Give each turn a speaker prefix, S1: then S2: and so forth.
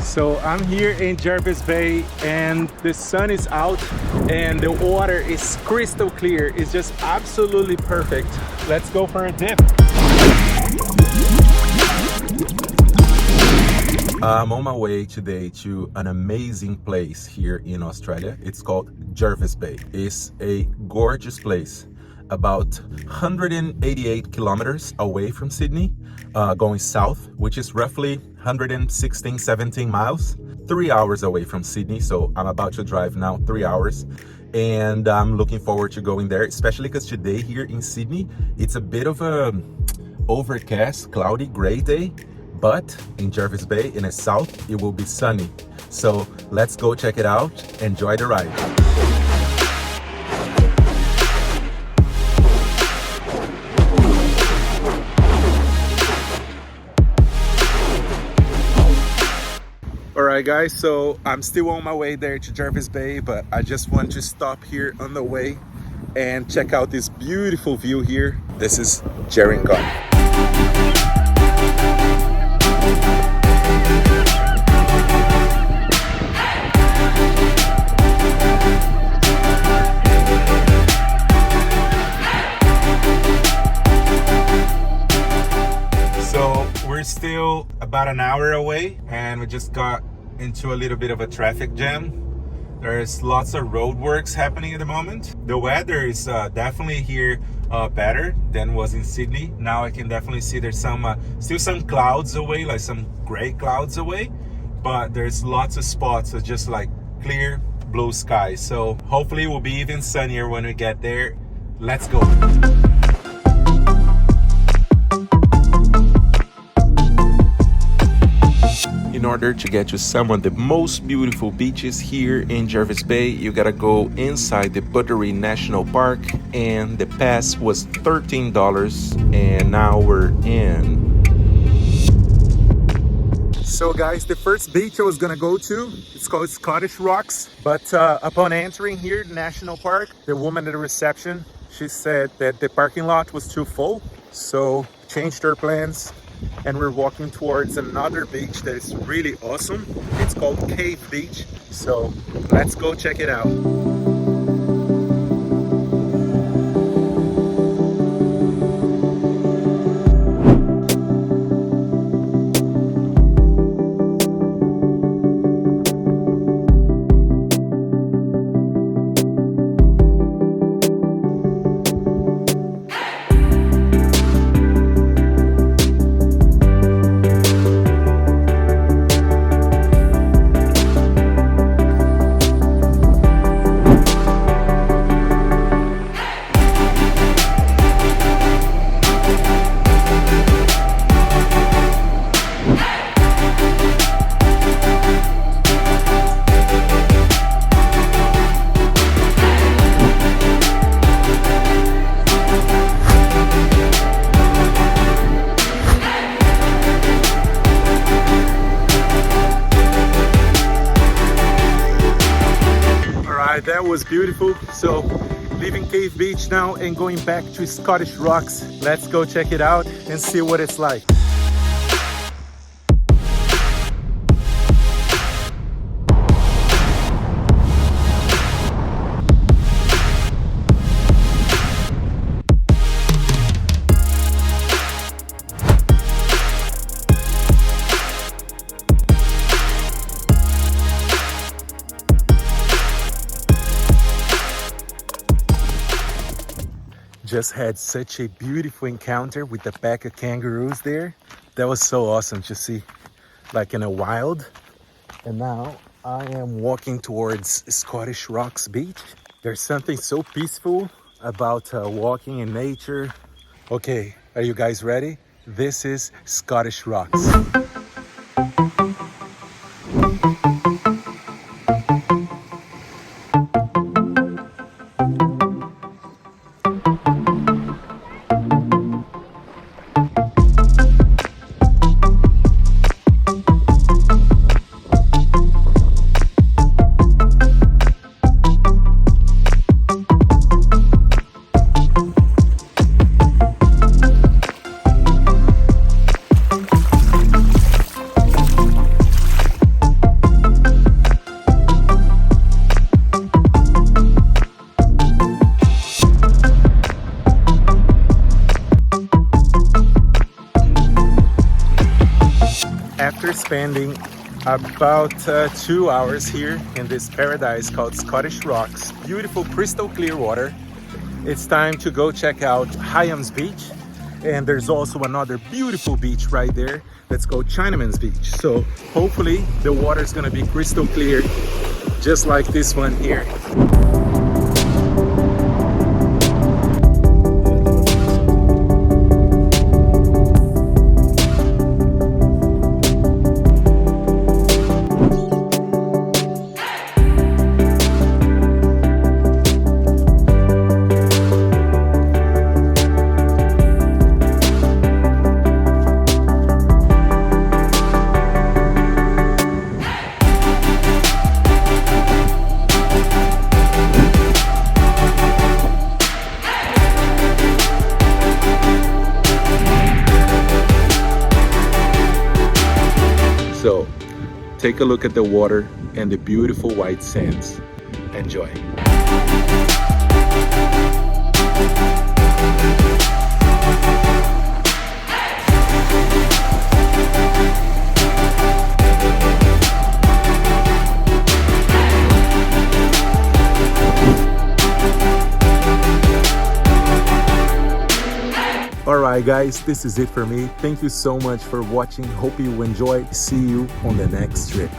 S1: So I'm here in Jervis Bay and the sun is out and the water is crystal clear. It's just absolutely perfect. Let's go for a dip. I'm on my way today to an amazing place here in Australia. It's called Jervis Bay. It's a gorgeous place, about 188 kilometers away from Sydney, going south, which is roughly 116, 17 miles, 3 hours away from Sydney. So I'm about to drive now 3 hours. And I'm looking forward to going there, especially because today here in Sydney, it's a bit of a overcast, cloudy, gray day. But in Jervis Bay, in the south, it will be sunny. So let's go check it out. Enjoy the ride. All right, guys, so I'm still on my way there to Jervis Bay, but I just want to stop here on the way and check out this beautiful view here. This is Jerringon. We're still about an hour away and we just got into a little bit of a traffic jam. There's lots of road works happening at the moment. The weather is definitely here better than was in Sydney. Now I can definitely see there's some still some clouds away, like some gray clouds away, but there's lots of spots of just like clear blue sky. So hopefully it will be even sunnier when we get there. Let's go. In order to get to some of the most beautiful beaches here in Jervis Bay, you gotta go inside the Booderee National Park, and the pass was $13 and now we're in. So guys, the first beach I was gonna go to, it's called Scottish Rocks, but upon entering here, the National Park, the woman at the reception, she said that the parking lot was too full, so changed her plans. And we're walking towards another beach that is really awesome. It's called Cave Beach. So let's go check it out. That was beautiful. So leaving Cave Beach now and going back to Scottish Rocks. Let's go check it out and see what it's like. Just had such a beautiful encounter with the pack of kangaroos there. That was so awesome to see, like in a wild. And now I am walking towards Scottish Rocks Beach. There's something so peaceful about walking in nature. Okay, are you guys ready? This is Scottish Rocks. spending about 2 hours here in this paradise called Scottish Rocks. Beautiful crystal clear water. It's time to go check out Hyams Beach, and there's also another beautiful beach right there. Let's go Chinaman's Beach. So hopefully the water is gonna be crystal clear, just like this one here. So take a look at the water and the beautiful white sands. Enjoy. Alright guys, this is it for me. Thank you so much for watching. Hope you enjoyed. See you on the next trip.